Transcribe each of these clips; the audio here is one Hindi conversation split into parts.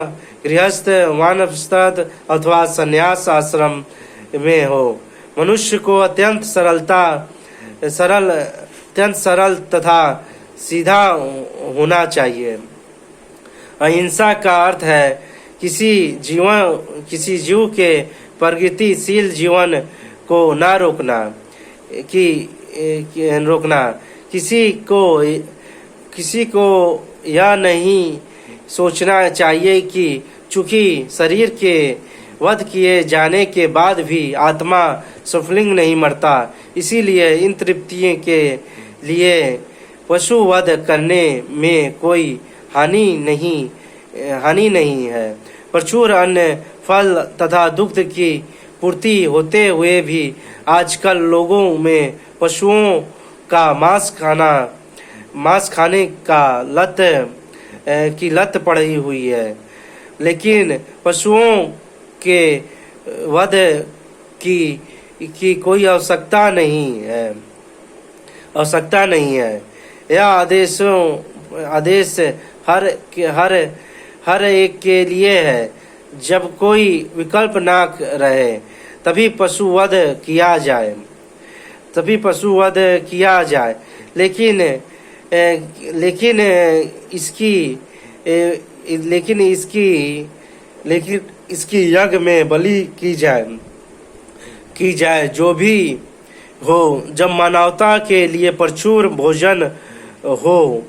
गृहस्थ, वानप्रस्थ अथवा संन्यास आश्रम में हो। मनुष्य को अत्यंत सरल तथा सीधा होना चाहिए। अहिंसा का अर्थ है किसी जीव के प्रगतिशील जीवन को न रोकना, किसी को यह नहीं सोचना चाहिए कि चूंकि शरीर के वध किए जाने के बाद भी आत्मा सफलिंग नहीं मरता, इसीलिए इन तृप्तियों के लिए पशु वध करने में कोई हानि नहीं है। प्रचुर अन्न, फल तथा दुग्ध की पूर्ति होते हुए भी आजकल लोगों में पशुओं का मांस खाने का लत पड़ी हुई है। लेकिन पशुओं के वध की कोई आवश्यकता नहीं है। यह आदेश हर एक के लिए है। जब कोई विकल्प ना रहे तभी पशु वध किया जाए। लेकिन इसकी यज्ञ में बलि की जाए जो भी हो। जब मानवता के लिए प्रचुर भोजन हो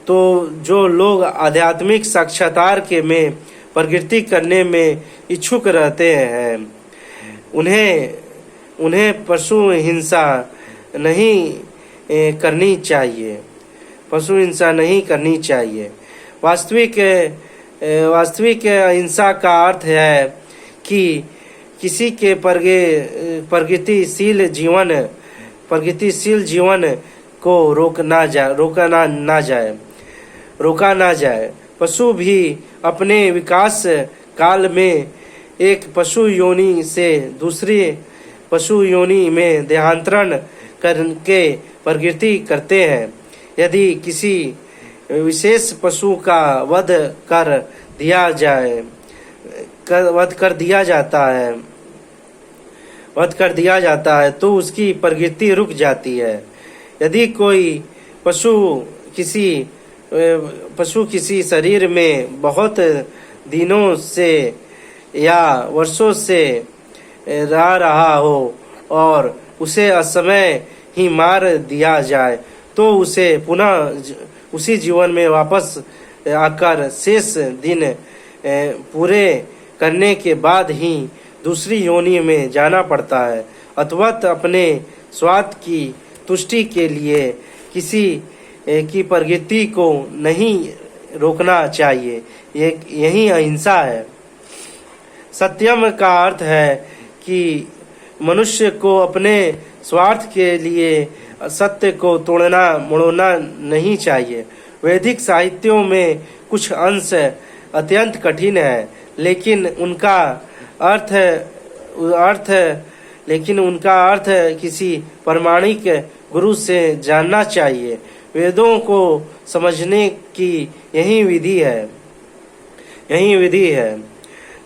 तो जो लोग आध्यात्मिक साक्षात्कार में प्रगति करने में इच्छुक रहते हैं उन्हें पशु हिंसा नहीं करनी चाहिए। वास्तविक अहिंसा का अर्थ है कि किसी के प्रगतिशील जीवन को रोका ना जाए। पशु भी अपने विकास काल में एक पशु योनि से दूसरी पशु योनि में देहांतरण करके प्रगति करते हैं। यदि किसी विशेष पशु का वध कर दिया जाता है तो उसकी प्रगति रुक जाती है। यदि कोई पशु किसी शरीर में बहुत दिनों से या वर्षों से रह रहा हो और उसे असमय ही मार दिया जाए तो उसे पुनः उसी जीवन में वापस आकर शेष दिन पूरे करने के बाद ही दूसरी योनि में जाना पड़ता है। अथवा अपने स्वार्थ की तुष्टि के लिए किसी की प्रगति को नहीं रोकना चाहिए। यही अहिंसा है। सत्यम का अर्थ है कि मनुष्य को अपने स्वार्थ के लिए सत्य को तोड़ना मोड़ना नहीं चाहिए। वैदिक साहित्यों में कुछ अंश अत्यंत कठिन है, लेकिन उनका अर्थ किसी प्रामाणिक गुरु से जानना चाहिए। वेदों को समझने की यही विधि है।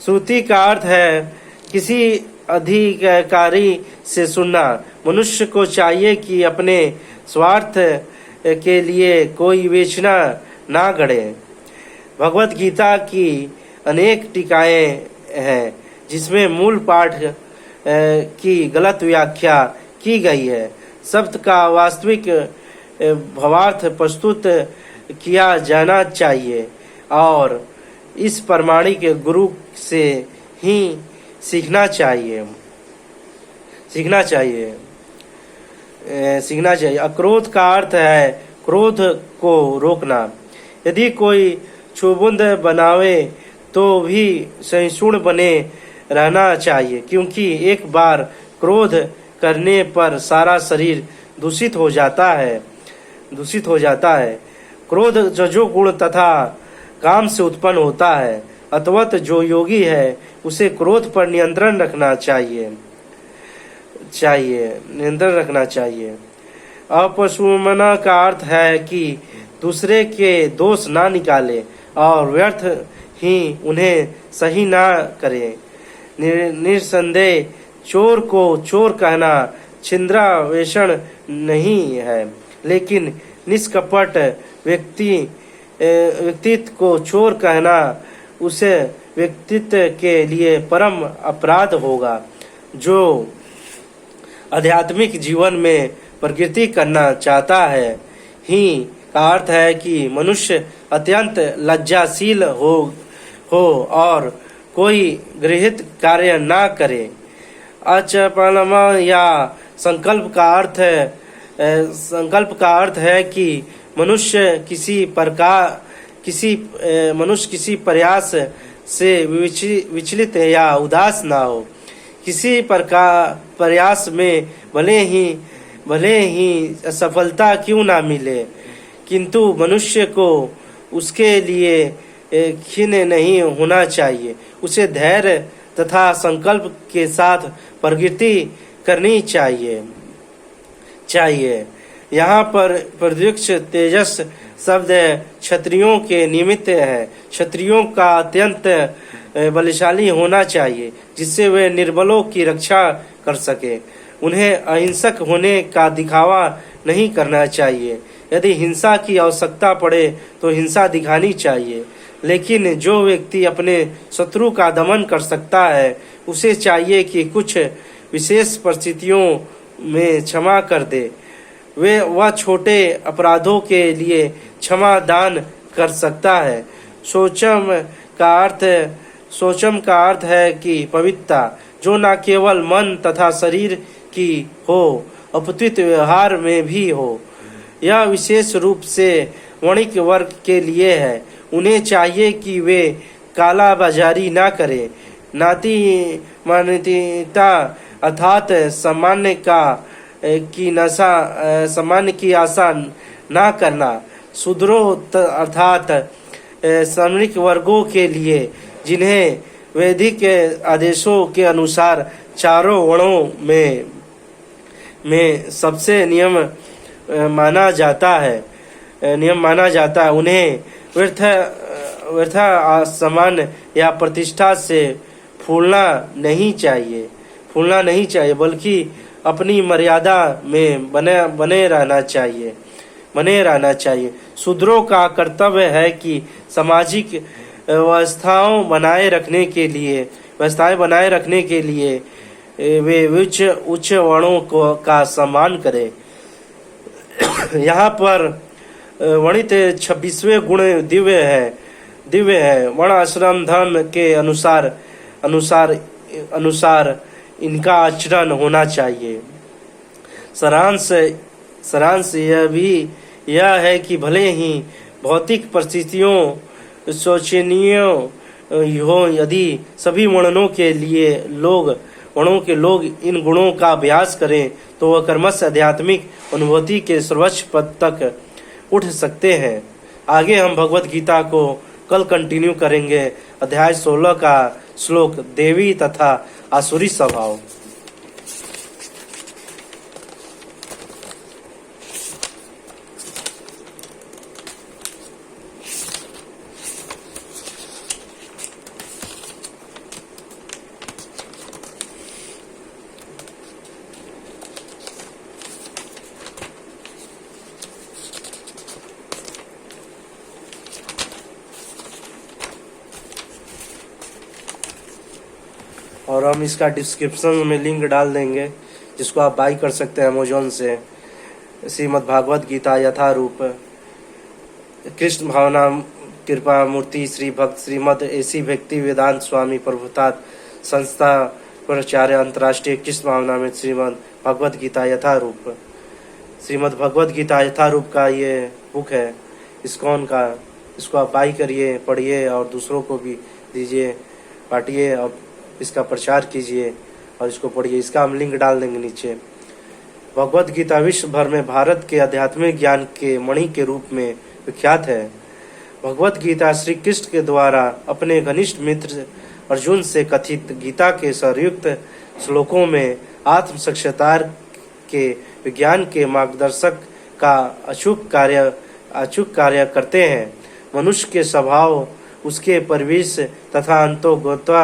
श्रुति का अर्थ है किसी अधिकारी से सुनना। मनुष्य को चाहिए कि अपने स्वार्थ के लिए कोई विवेचना ना गढ़े। भगवत गीता की अनेक टीकाएं हैं जिसमें मूल पाठ की गलत व्याख्या की गई है। शब्द का वास्तविक भावार्थ प्रस्तुत किया जाना चाहिए और इस प्रामाणिक गुरु से ही सीखना चाहिए। अक्रोध का अर्थ है क्रोध को रोकना। यदि कोई क्षुब्ध बनावे तो भी सहिष्णु बने रहना चाहिए, क्योंकि एक बार क्रोध करने पर सारा शरीर दूषित हो जाता है। क्रोध रजोगुण तथा काम से उत्पन्न होता है। अतवत जो योगी है उसे क्रोध पर नियंत्रण रखना चाहिए। अपशुमना का अर्थ है कि दूसरे के दोष ना निकाले और व्यर्थ ही उन्हें सही ना करें। निसंदेह चोर को चोर कहना छिंद्रावेषण नहीं है, लेकिन निष्कपट व्यक्तित्व को चोर कहना उस व्यक्तित्व के लिए परम अपराध होगा जो आध्यात्मिक जीवन में प्रगति करना चाहता है। ही का अर्थ है कि मनुष्य अत्यंत लज्जाशील हो और कोई गृहीत कार्य ना करे। अचपलम या संकल्प का अर्थ है कि मनुष्य किसी प्रयास से विचलित या उदास ना हो। किसी प्रयास में भले ही सफलता क्यों ना मिले, किंतु मनुष्य को उसके लिए खिन्न नहीं होना चाहिए। उसे धैर्य तथा संकल्प के साथ प्रगति करनी चाहिए। यहाँ पर प्रत्यक्ष तेजस शब्द क्षत्रियों के निमित्त है। क्षत्रियों का अत्यंत बलशाली होना चाहिए, जिससे वे निर्बलों की रक्षा कर सके। उन्हें अहिंसक होने का दिखावा नहीं करना चाहिए। यदि हिंसा की आवश्यकता पड़े तो हिंसा दिखानी चाहिए, लेकिन जो व्यक्ति अपने शत्रु का दमन कर सकता है, उसे चाहिए कि कुछ विशेष परिस्थितियों में क्षमा कर दे। वह छोटे अपराधों के लिए क्षमा दान कर सकता है। सोचम का अर्थ है कि पवित्रता, जो न केवल मन तथा शरीर की हो, अपितु व्यवहार में भी हो। यह विशेष रूप से वणिक वर्ग के लिए है। उन्हें चाहिए कि वे काला बाजारी ना करें, नातिमानिता अर्थात सामान्य की आशा ना करना। शूद्रों अर्थात श्रमिक वर्गों के लिए, जिन्हें वैदिक आदेशों के अनुसार चारों वर्णों में सबसे नियम माना जाता है, उन्हें व्यर्थ सम्मान या प्रतिष्ठा से फूलना नहीं चाहिए, बल्कि अपनी मर्यादा में बने रहना चाहिए। शूद्रों का कर्तव्य है कि सामाजिक व्यवस्थाएं बनाए रखने के लिए वे उच्च वर्णों का सम्मान करें। यहाँ पर वर्णित 26वें गुण दिव्य है। वर्ण आश्रम धर्म के अनुसार इनका आचरण होना चाहिए। सारांश यह है कि भले ही भौतिक परिस्थितियों शोचनीय हो, यदि सभी वर्णों के लोग इन गुणों का अभ्यास करें तो वह क्रमशः आध्यात्मिक अनुभूति के सर्वोच्च पद तक उठ सकते हैं। आगे हम भगवत गीता को कल कंटिन्यू करेंगे। अध्याय 16 का श्लोक देवी तथा आसुरी स्वभाव। और हम इसका डिस्क्रिप्शन में लिंक डाल देंगे, जिसको आप बाई कर सकते हैं अमेजोन से। श्रीमद् भागवत गीता यथारूप। कृष्ण भावना कृपा मूर्ति श्री भक्त श्रीमद ऐसी भक्ति वेदांत स्वामी प्रभुपाद संस्था प्राचार्य अंतर्राष्ट्रीय कृष्ण भावना में श्रीमद् भागवत गीता यथारूप। श्रीमद् भगवत गीता यथारूप का ये बुक है इस्कॉन का। इसको आप बाई करिए, पढ़िए और दूसरों को भी दीजिए, बांटिए और इसका प्रचार कीजिए और इसको पढ़िए। इसका हम लिंक डाल देंगे नीचे। भगवत गीता विश्व भर में भारत के आध्यात्मिक ज्ञान के मणि के रूप में विख्यात है। भगवत गीता श्री कृष्ण के द्वारा अपने घनिष्ठ मित्र अर्जुन से कथित गीता के सरयुक्त श्लोकों में आत्म साक्षात्कार के विज्ञान के मार्गदर्शक का अचूक कार्य करते हैं। मनुष्य के स्वभाव उसके प्रवेश तथा अंतोगत्वा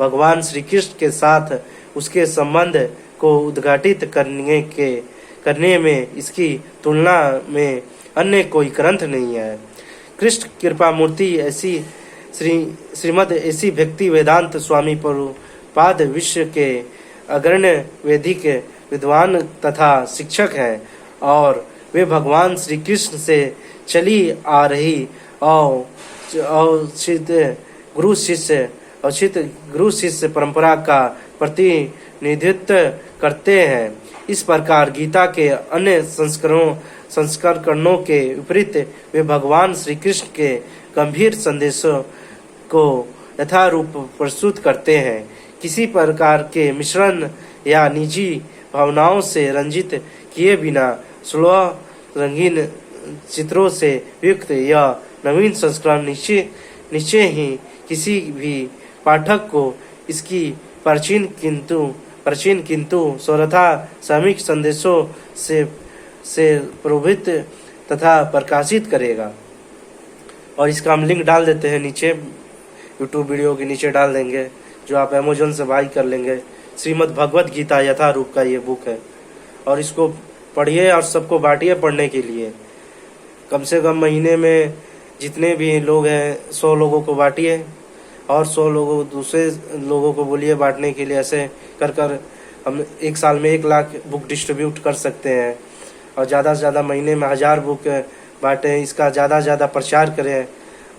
भगवान श्री कृष्ण के साथ उसके संबंध को उद्घाटित करने में इसकी तुलना में अन्य कोई ग्रंथ नहीं है। कृष्ण कृपा मूर्ति ऐसी श्रीमद ऐसी भक्ति वेदांत स्वामी प्रभुपाद विश्व के अग्रण्य वैदिक विद्वान तथा शिक्षक हैं और वे भगवान श्री कृष्ण से चली आ रही और गुरु शिष्य परंपरा का प्रतिनिधित्व करते हैं। इस प्रकार गीता के अन्य संस्करणों के विपरीत वे भगवान श्री कृष्ण के गंभीर संदेशों को यथारूप प्रस्तुत करते हैं। किसी प्रकार के मिश्रण या निजी भावनाओं से रंजित किए बिना सुलभ रंगीन चित्रों से युक्त यह नवीन संस्करण निश्चय ही किसी भी पाठक को इसकी प्राचीन किंतु सर्वथा सामयिक संदेशों से प्रभावित तथा प्रकाशित करेगा। और इसका हम लिंक डाल देते हैं नीचे, यूट्यूब वीडियो के नीचे डाल देंगे, जो आप अमेजोन से बाई कर लेंगे। श्रीमद् भगवत गीता यथारूप का ये बुक है और इसको पढ़िए और सबको बांटिए पढ़ने के लिए। कम से कम महीने में जितने भी लोग हैं 100 लोगों को बांटिए और 100 लोगों दूसरे लोगों को बोलिए बांटने के लिए। ऐसे कर हम एक साल में 1 लाख बुक डिस्ट्रीब्यूट कर सकते हैं और ज़्यादा से ज़्यादा महीने में 1000 बुक बांटें। इसका ज़्यादा से ज़्यादा प्रचार करें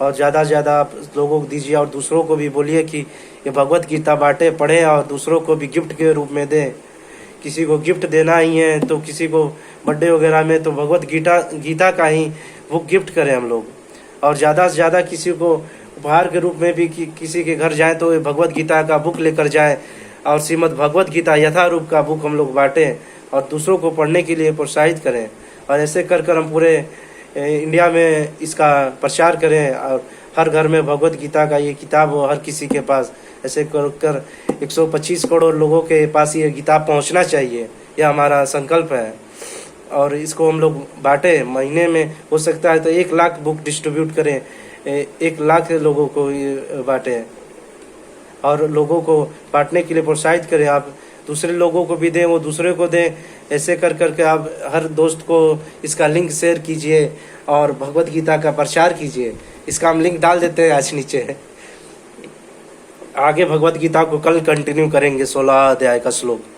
और ज़्यादा से ज़्यादा आप लोगों को दीजिए और दूसरों को भी बोलिए कि ये भगवत गीता बांटें, पढ़ें और दूसरों को भी गिफ्ट के रूप में दें। किसी को गिफ्ट देना ही है तो किसी को बर्थडे वगैरह में तो भगवत गीता का ही बुक गिफ्ट करें हम लोग। और ज़्यादा से ज़्यादा किसी को उपहार के रूप में भी किसी के घर जाएं तो भगवत गीता का बुक लेकर जाएं और श्रीमद् भगवत गीता यथारूप का बुक हम लोग बांटें और दूसरों को पढ़ने के लिए प्रोत्साहित करें। और ऐसे कर हम पूरे इंडिया में इसका प्रचार करें और हर घर में भगवत गीता का ये किताब हो हर किसी के पास। ऐसे कर 125 करोड़ लोगों के पास ये किताब पहुंचना चाहिए, यह हमारा संकल्प है। और इसको हम लोग बांटें, महीने में हो सकता है तो 1 लाख बुक डिस्ट्रीब्यूट करें, 1 लाख लोगों को बांटें और लोगों को बांटने के लिए प्रोत्साहित करें। आप दूसरे लोगों को भी दें, वो दूसरे को दें। ऐसे करके आप हर दोस्त को इसका लिंक शेयर कीजिए और भगवत गीता का प्रचार कीजिए। इसका हम लिंक डाल देते हैं आज नीचे। आगे भगवत गीता को कल कंटिन्यू करेंगे 16 अध्याय का श्लोक।